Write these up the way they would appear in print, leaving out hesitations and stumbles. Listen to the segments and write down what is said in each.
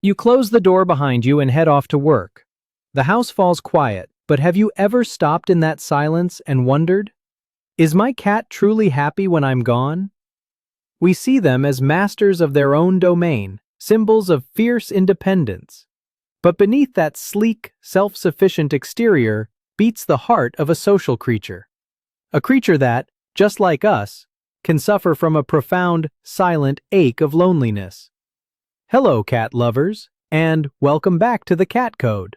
You close the door behind you and head off to work. The house falls quiet, but have you ever stopped in that silence and wondered, is my cat truly happy when I'm gone? We see them as masters of their own domain, symbols of fierce independence. But beneath that sleek, self-sufficient exterior beats the heart of a social creature. A creature that, just like us, can suffer from a profound, silent ache of loneliness. Hello, cat lovers, and welcome back to the Cat Code.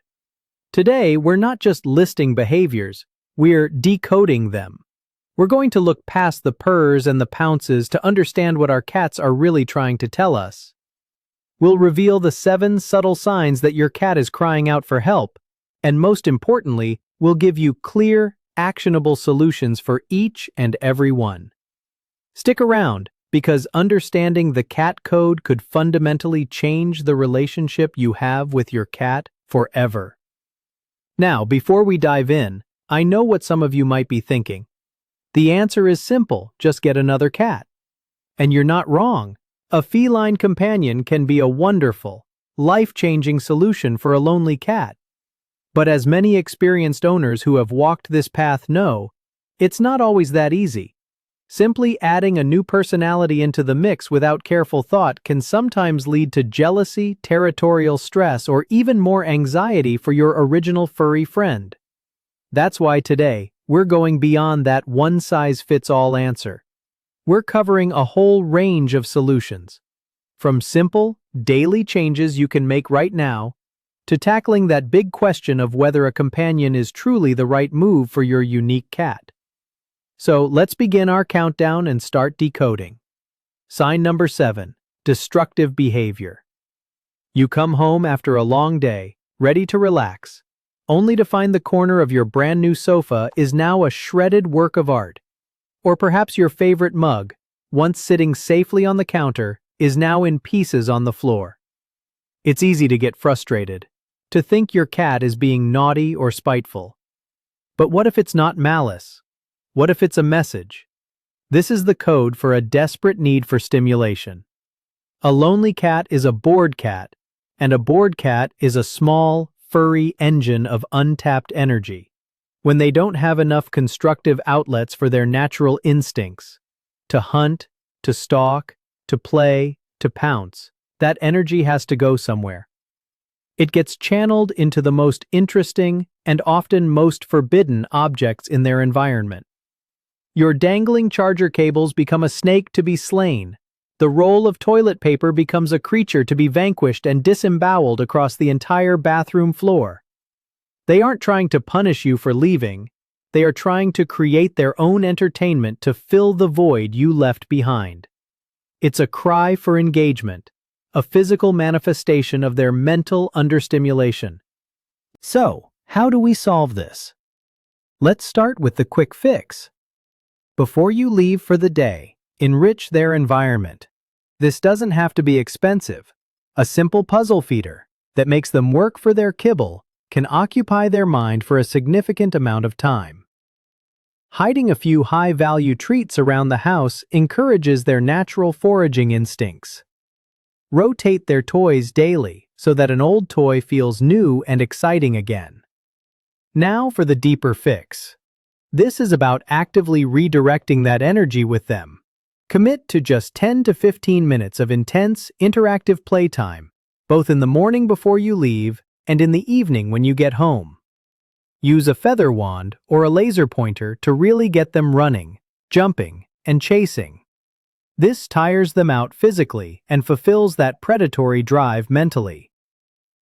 Today, we're not just listing behaviors, we're decoding them. We're going to look past the purrs and the pounces to understand what our cats are really trying to tell us. We'll reveal the 7 subtle signs that your cat is crying out for help, and most importantly, we'll give you clear, actionable solutions for each and every one. Stick around, because understanding the cat code could fundamentally change the relationship you have with your cat forever. Now, before we dive in, I know what some of you might be thinking. The answer is simple, just get another cat. And you're not wrong. A feline companion can be a wonderful, life-changing solution for a lonely cat. But as many experienced owners who have walked this path know, it's not always that easy. Simply adding a new personality into the mix without careful thought can sometimes lead to jealousy, territorial stress, or even more anxiety for your original furry friend. That's why today, we're going beyond that one-size-fits-all answer. We're covering a whole range of solutions, from simple, daily changes you can make right now, to tackling that big question of whether a companion is truly the right move for your unique cat. So let's begin our countdown and start decoding. Sign number 7, destructive behavior. You come home after a long day, ready to relax, only to find the corner of your brand new sofa is now a shredded work of art. Or perhaps your favorite mug, once sitting safely on the counter, is now in pieces on the floor. It's easy to get frustrated, to think your cat is being naughty or spiteful. But what if it's not malice? What if it's a message? This is the code for a desperate need for stimulation. A lonely cat is a bored cat, and a bored cat is a small, furry engine of untapped energy. When they don't have enough constructive outlets for their natural instincts, to hunt, to stalk, to play, to pounce, that energy has to go somewhere. It gets channeled into the most interesting and often most forbidden objects in their environment. Your dangling charger cables become a snake to be slain. The roll of toilet paper becomes a creature to be vanquished and disemboweled across the entire bathroom floor. They aren't trying to punish you for leaving. They are trying to create their own entertainment to fill the void you left behind. It's a cry for engagement, a physical manifestation of their mental understimulation. So, how do we solve this? Let's start with the quick fix. Before you leave for the day, enrich their environment. This doesn't have to be expensive. A simple puzzle feeder that makes them work for their kibble can occupy their mind for a significant amount of time. Hiding a few high-value treats around the house encourages their natural foraging instincts. Rotate their toys daily so that an old toy feels new and exciting again. Now for the deeper fix. This is about actively redirecting that energy with them. Commit to just 10 to 15 minutes of intense, interactive playtime, both in the morning before you leave and in the evening when you get home. Use a feather wand or a laser pointer to really get them running, jumping, and chasing. This tires them out physically and fulfills that predatory drive mentally.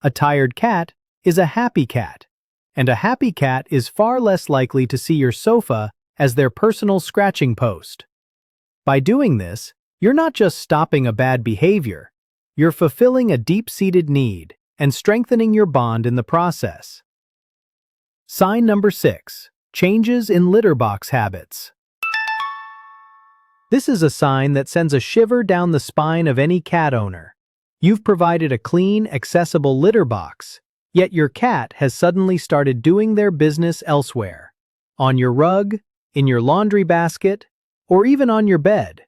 A tired cat is a happy cat, and a happy cat is far less likely to see your sofa as their personal scratching post. By doing this, you're not just stopping a bad behavior, you're fulfilling a deep-seated need and strengthening your bond in the process. Sign number 6, changes in litter box habits. This is a sign that sends a shiver down the spine of any cat owner. You've provided a clean, accessible litter box, yet your cat has suddenly started doing their business elsewhere, on your rug, in your laundry basket, or even on your bed.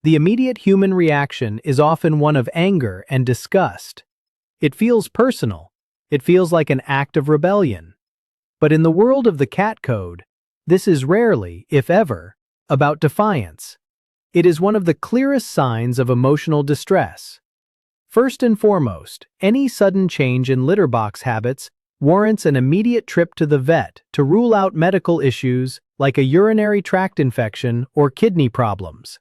The immediate human reaction is often one of anger and disgust. It feels personal. It feels like an act of rebellion. But in the world of the cat code, this is rarely, if ever, about defiance. It is one of the clearest signs of emotional distress. First and foremost, any sudden change in litter box habits warrants an immediate trip to the vet to rule out medical issues like a urinary tract infection or kidney problems.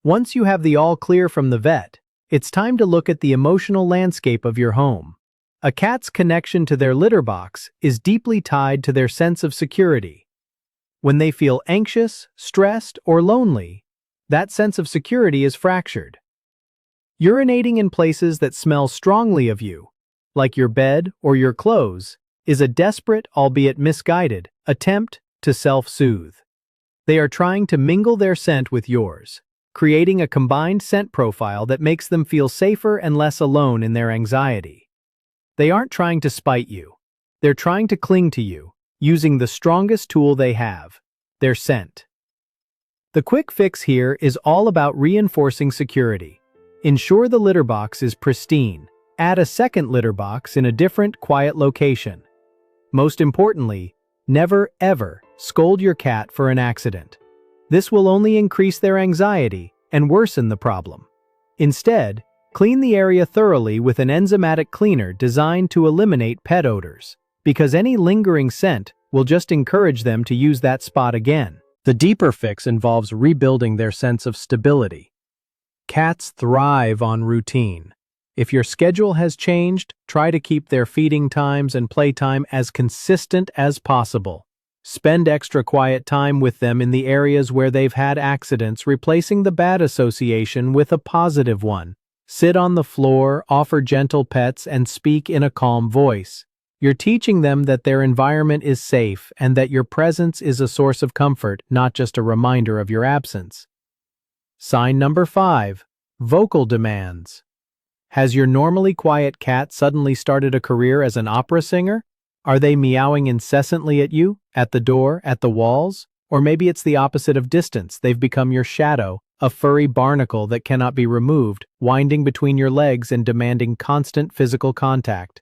Once you have the all clear from the vet, it's time to look at the emotional landscape of your home. A cat's connection to their litter box is deeply tied to their sense of security. When they feel anxious, stressed, or lonely, that sense of security is fractured. Urinating in places that smell strongly of you, like your bed or your clothes, is a desperate, albeit misguided, attempt to self-soothe. They are trying to mingle their scent with yours, creating a combined scent profile that makes them feel safer and less alone in their anxiety. They aren't trying to spite you. They're trying to cling to you, using the strongest tool they have, their scent. The quick fix here is all about reinforcing security. Ensure the litter box is pristine. Add a second litter box in a different, quiet location. Most importantly, never, ever scold your cat for an accident. This will only increase their anxiety and worsen the problem. Instead, clean the area thoroughly with an enzymatic cleaner designed to eliminate pet odors, because any lingering scent will just encourage them to use that spot again. The deeper fix involves rebuilding their sense of stability. Cats thrive on routine. If your schedule has changed, try to keep their feeding times and playtime as consistent as possible. Spend extra quiet time with them in the areas where they've had accidents, replacing the bad association with a positive one. Sit on the floor, offer gentle pets, and speak in a calm voice. You're teaching them that their environment is safe and that your presence is a source of comfort, not just a reminder of your absence. Sign number 5. Vocal demands. Has your normally quiet cat suddenly started a career as an opera singer? Are they meowing incessantly at you, at the door, at the walls? Or maybe it's the opposite of distance. They've become your shadow, a furry barnacle that cannot be removed, winding between your legs and demanding constant physical contact.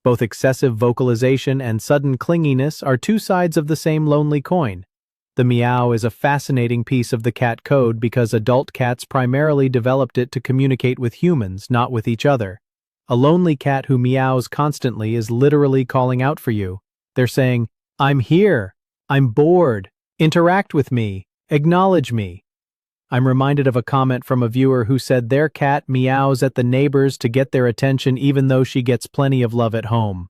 Both excessive vocalization and sudden clinginess are two sides of the same lonely coin. The meow is a fascinating piece of the cat code because adult cats primarily developed it to communicate with humans, not with each other. A lonely cat who meows constantly is literally calling out for you. They're saying, "I'm here. I'm bored. Interact with me. Acknowledge me." I'm reminded of a comment from a viewer who said their cat meows at the neighbors to get their attention even though she gets plenty of love at home.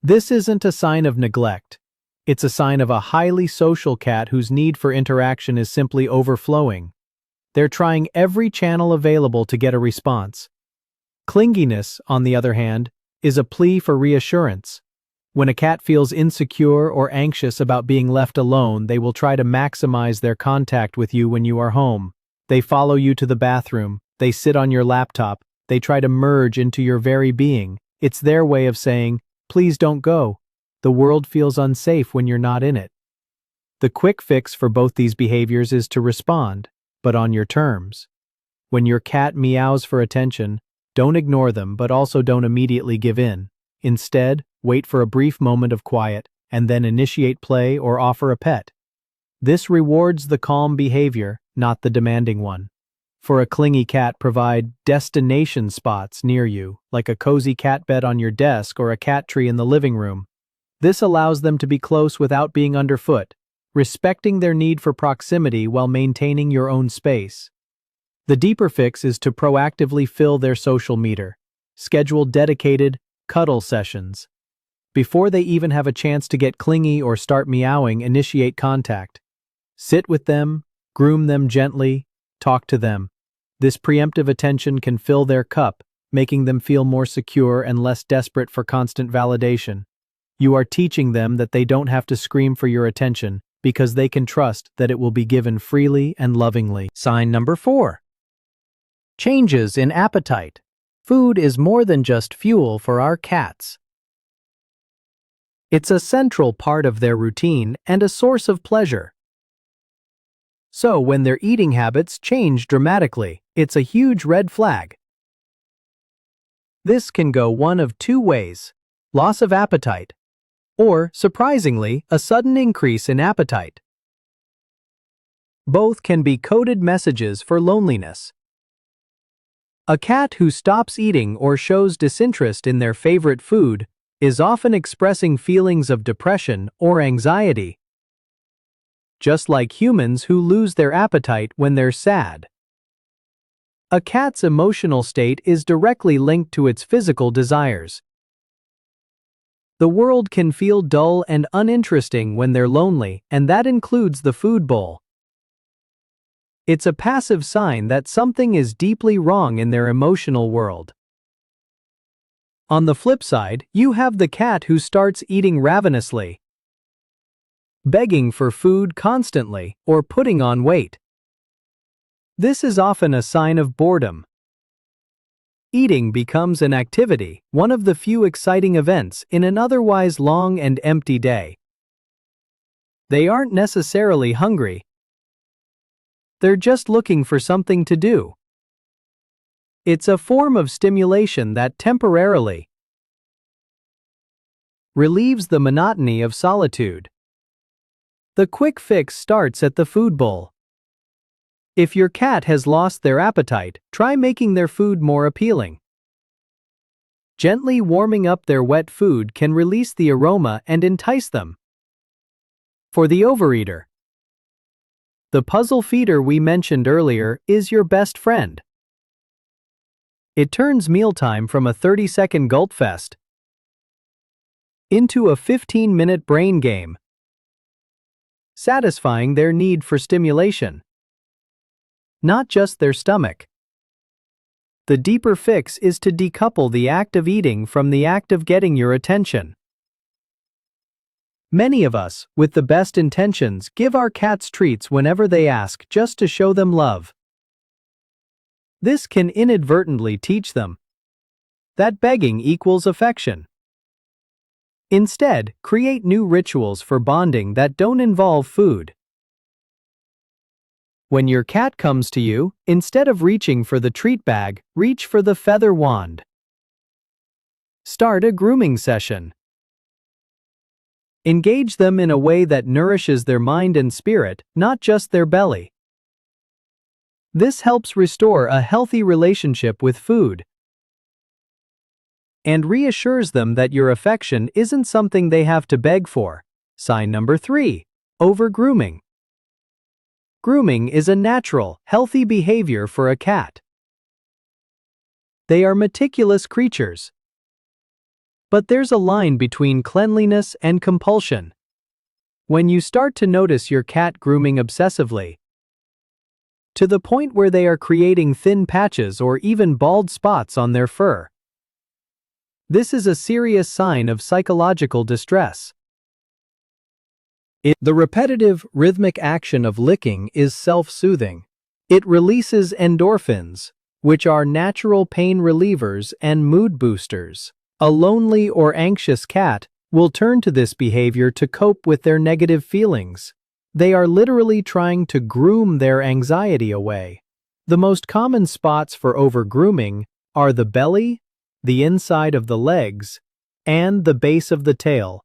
This isn't a sign of neglect. It's a sign of a highly social cat whose need for interaction is simply overflowing. They're trying every channel available to get a response. Clinginess, on the other hand, is a plea for reassurance. When a cat feels insecure or anxious about being left alone, they will try to maximize their contact with you when you are home. They follow you to the bathroom, they sit on your laptop, they try to merge into your very being. It's their way of saying, "Please don't go. The world feels unsafe when you're not in it." The quick fix for both these behaviors is to respond, but on your terms. When your cat meows for attention, don't ignore them, but also don't immediately give in. Instead, wait for a brief moment of quiet, and then initiate play or offer a pet. This rewards the calm behavior, not the demanding one. For a clingy cat, provide destination spots near you, like a cozy cat bed on your desk or a cat tree in the living room. This allows them to be close without being underfoot, respecting their need for proximity while maintaining your own space. The deeper fix is to proactively fill their social meter. Schedule dedicated cuddle sessions. Before they even have a chance to get clingy or start meowing, initiate contact. Sit with them, groom them gently, talk to them. This preemptive attention can fill their cup, making them feel more secure and less desperate for constant validation. You are teaching them that they don't have to scream for your attention because they can trust that it will be given freely and lovingly. Sign number 4. Changes in appetite. Food is more than just fuel for our cats. It's a central part of their routine and a source of pleasure. So when their eating habits change dramatically, it's a huge red flag. This can go one of two ways: loss of appetite, or, surprisingly, a sudden increase in appetite. Both can be coded messages for loneliness. A cat who stops eating or shows disinterest in their favorite food is often expressing feelings of depression or anxiety, just like humans who lose their appetite when they're sad. A cat's emotional state is directly linked to its physical desires. The world can feel dull and uninteresting when they're lonely, and that includes the food bowl. It's a passive sign that something is deeply wrong in their emotional world. On the flip side, you have the cat who starts eating ravenously, begging for food constantly, or putting on weight. This is often a sign of boredom. Eating becomes an activity, one of the few exciting events in an otherwise long and empty day. They aren't necessarily hungry. They're just looking for something to do. It's a form of stimulation that temporarily relieves the monotony of solitude. The quick fix starts at the food bowl. If your cat has lost their appetite, try making their food more appealing. Gently warming up their wet food can release the aroma and entice them. For the overeater, the puzzle feeder we mentioned earlier is your best friend. It turns mealtime from a 30-second gulp fest into a 15-minute brain game, satisfying their need for stimulation, not just their stomach. The deeper fix is to decouple the act of eating from the act of getting your attention. Many of us, with the best intentions, give our cats treats whenever they ask, just to show them love. This can inadvertently teach them that begging equals affection. Instead, create new rituals for bonding that don't involve food. When your cat comes to you, instead of reaching for the treat bag, reach for the feather wand. Start a grooming session. Engage them in a way that nourishes their mind and spirit, not just their belly. This helps restore a healthy relationship with food and reassures them that your affection isn't something they have to beg for. Sign number 3. Over-grooming. Grooming is a natural, healthy behavior for a cat. They are meticulous creatures. But there's a line between cleanliness and compulsion. When you start to notice your cat grooming obsessively, to the point where they are creating thin patches or even bald spots on their fur, this is a serious sign of psychological distress. The repetitive, rhythmic action of licking is self-soothing. It releases endorphins, which are natural pain relievers and mood boosters. A lonely or anxious cat will turn to this behavior to cope with their negative feelings. They are literally trying to groom their anxiety away. The most common spots for over-grooming are the belly, the inside of the legs, and the base of the tail,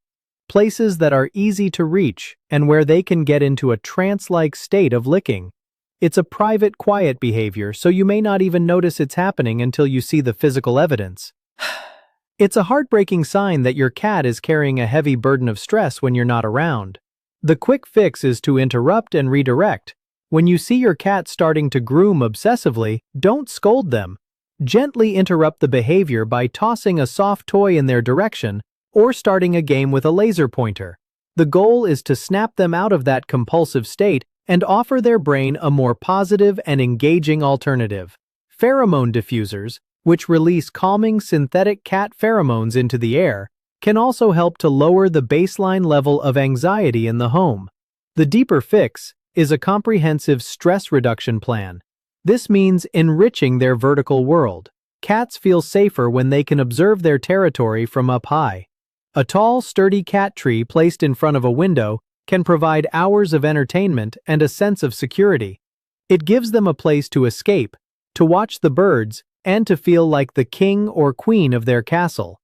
places that are easy to reach and where they can get into a trance-like state of licking. It's a private, quiet behavior, so you may not even notice it's happening until you see the physical evidence. It's a heartbreaking sign that your cat is carrying a heavy burden of stress when you're not around. The quick fix is to interrupt and redirect. When you see your cat starting to groom obsessively, don't scold them. Gently interrupt the behavior by tossing a soft toy in their direction or starting a game with a laser pointer. The goal is to snap them out of that compulsive state and offer their brain a more positive and engaging alternative. Pheromone diffusers, which release calming synthetic cat pheromones into the air, can also help to lower the baseline level of anxiety in the home. The deeper fix is a comprehensive stress reduction plan. This means enriching their vertical world. Cats feel safer when they can observe their territory from up high. A tall, sturdy cat tree placed in front of a window can provide hours of entertainment and a sense of security. It gives them a place to escape, to watch the birds, and to feel like the king or queen of their castle.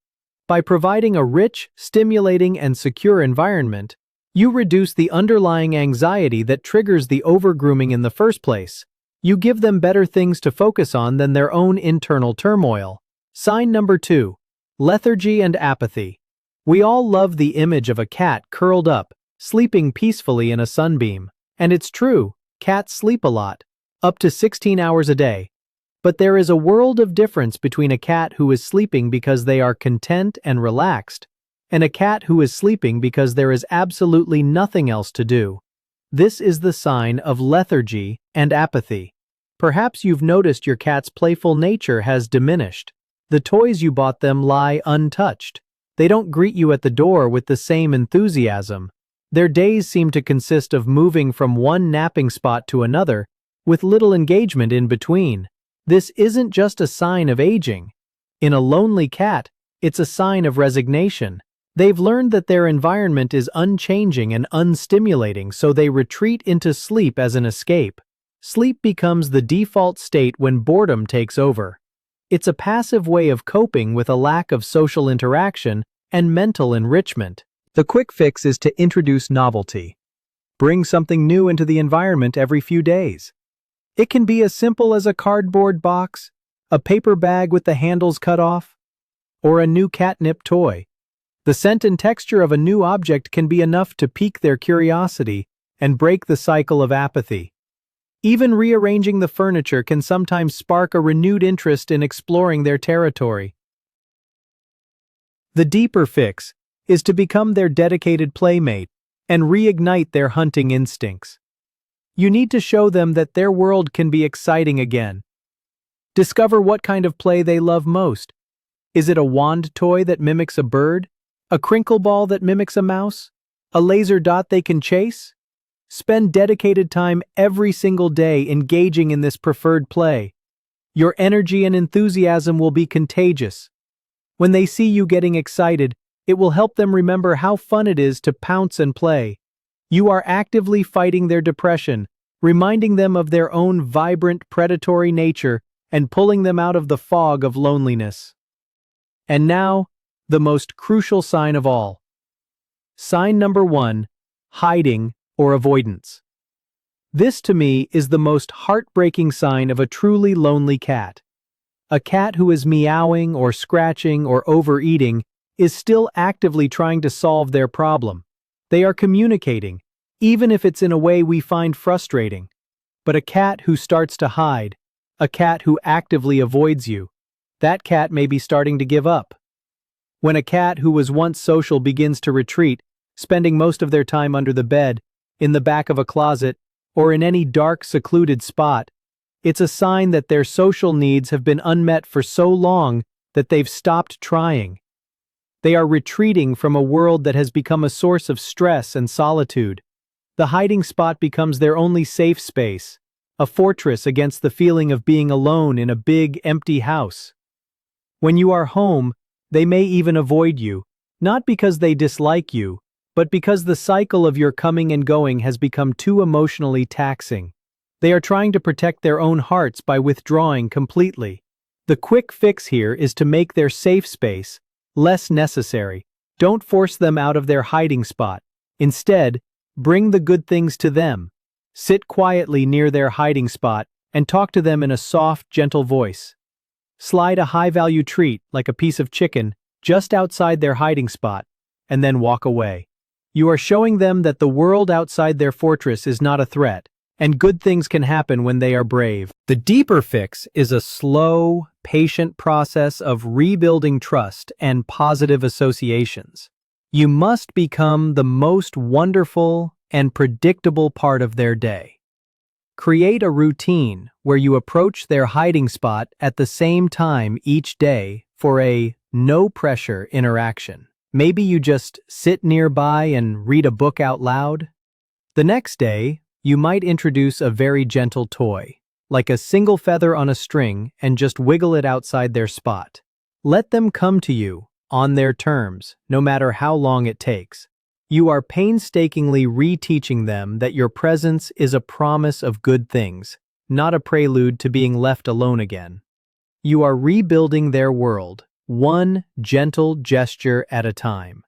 By providing a rich, stimulating, and secure environment, you reduce the underlying anxiety that triggers the over-grooming in the first place. You give them better things to focus on than their own internal turmoil. Sign number 2. Lethargy and apathy. We all love the image of a cat curled up, sleeping peacefully in a sunbeam. And it's true, cats sleep a lot, up to 16 hours a day. But there is a world of difference between a cat who is sleeping because they are content and relaxed, and a cat who is sleeping because there is absolutely nothing else to do. This is the sign of lethargy and apathy. Perhaps you've noticed your cat's playful nature has diminished. The toys you bought them lie untouched. They don't greet you at the door with the same enthusiasm. Their days seem to consist of moving from one napping spot to another, with little engagement in between. This isn't just a sign of aging. In a lonely cat, it's a sign of resignation. They've learned that their environment is unchanging and unstimulating, so they retreat into sleep as an escape. Sleep becomes the default state when boredom takes over. It's a passive way of coping with a lack of social interaction and mental enrichment. The quick fix is to introduce novelty. Bring something new into the environment every few days. It can be as simple as a cardboard box, a paper bag with the handles cut off, or a new catnip toy. The scent and texture of a new object can be enough to pique their curiosity and break the cycle of apathy. Even rearranging the furniture can sometimes spark a renewed interest in exploring their territory. The deeper fix is to become their dedicated playmate and reignite their hunting instincts. You need to show them that their world can be exciting again. Discover what kind of play they love most. Is it a wand toy that mimics a bird? A crinkle ball that mimics a mouse? A laser dot they can chase? Spend dedicated time every single day engaging in this preferred play. Your energy and enthusiasm will be contagious. When they see you getting excited, it will help them remember how fun it is to pounce and play. You are actively fighting their depression, reminding them of their own vibrant, predatory nature and pulling them out of the fog of loneliness. And now, the most crucial sign of all. Sign number 1, hiding or avoidance. This, to me, is the most heartbreaking sign of a truly lonely cat. A cat who is meowing or scratching or overeating is still actively trying to solve their problem. They are communicating, even if it's in a way we find frustrating. But a cat who starts to hide, a cat who actively avoids you, that cat may be starting to give up. When a cat who was once social begins to retreat, spending most of their time under the bed, in the back of a closet, or in any dark, secluded spot, it's a sign that their social needs have been unmet for so long that they've stopped trying. They are retreating from a world that has become a source of stress and solitude. The hiding spot becomes their only safe space, a fortress against the feeling of being alone in a big, empty house. When you are home, they may even avoid you, not because they dislike you, but because the cycle of your coming and going has become too emotionally taxing. They are trying to protect their own hearts by withdrawing completely. The quick fix here is to make their safe space less necessary. Don't force them out of their hiding spot. Instead, bring the good things to them. Sit quietly near their hiding spot and talk to them in a soft, gentle voice. Slide a high-value treat, like a piece of chicken, just outside their hiding spot, and then walk away. You are showing them that the world outside their fortress is not a threat, and good things can happen when they are brave. The deeper fix is a slow, patient process of rebuilding trust and positive associations. You must become the most wonderful and predictable part of their day. Create a routine where you approach their hiding spot at the same time each day for a no-pressure interaction. Maybe you just sit nearby and read a book out loud. The next day, you might introduce a very gentle toy, like a single feather on a string, and just wiggle it outside their spot. Let them come to you, on their terms, no matter how long it takes. You are painstakingly reteaching them that your presence is a promise of good things, not a prelude to being left alone again. You are rebuilding their world, one gentle gesture at a time.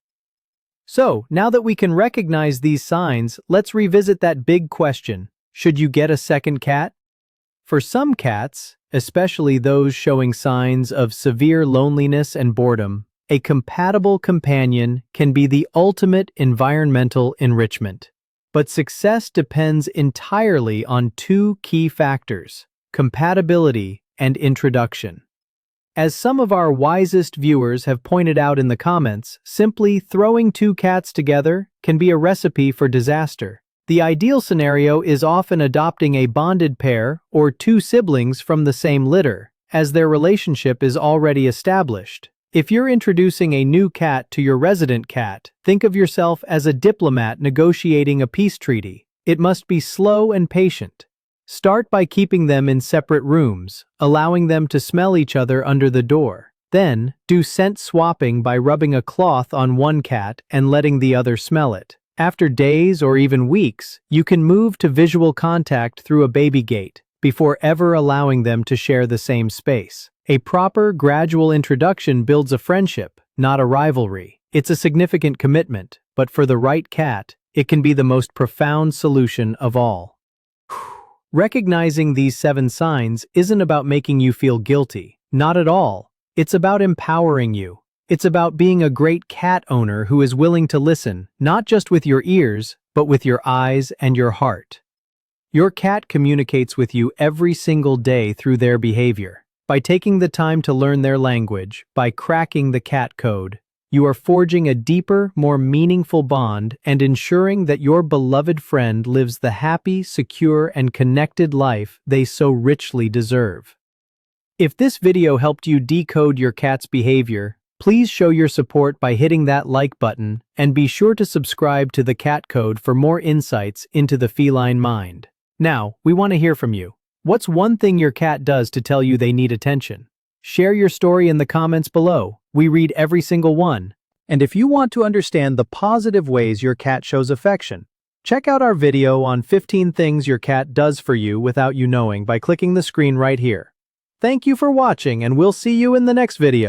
So, now that we can recognize these signs, let's revisit that big question. Should you get a second cat? For some cats, especially those showing signs of severe loneliness and boredom, a compatible companion can be the ultimate environmental enrichment. But success depends entirely on two key factors: compatibility and introduction. As some of our wisest viewers have pointed out in the comments, simply throwing two cats together can be a recipe for disaster. The ideal scenario is often adopting a bonded pair or two siblings from the same litter, as their relationship is already established. If you're introducing a new cat to your resident cat, think of yourself as a diplomat negotiating a peace treaty. It must be slow and patient. Start by keeping them in separate rooms, allowing them to smell each other under the door. Then, do scent swapping by rubbing a cloth on one cat and letting the other smell it. After days or even weeks, you can move to visual contact through a baby gate, before ever allowing them to share the same space. A proper, gradual introduction builds a friendship, not a rivalry. It's a significant commitment, but for the right cat, it can be the most profound solution of all. Recognizing these 7 signs isn't about making you feel guilty. Not at all. It's about empowering you. It's about being a great cat owner who is willing to listen, not just with your ears, but with your eyes and your heart. Your cat communicates with you every single day through their behavior. By taking the time to learn their language, by cracking the cat code, you are forging a deeper, more meaningful bond and ensuring that your beloved friend lives the happy, secure, and connected life they so richly deserve. If this video helped you decode your cat's behavior, please show your support by hitting that like button and be sure to subscribe to the Cat Code for more insights into the feline mind. Now, we want to hear from you. What's one thing your cat does to tell you they need attention? Share your story in the comments below. We read every single one. And if you want to understand the positive ways your cat shows affection, check out our video on 15 things your cat does for you without you knowing by clicking the screen right here. Thank you for watching, and we'll see you in the next video.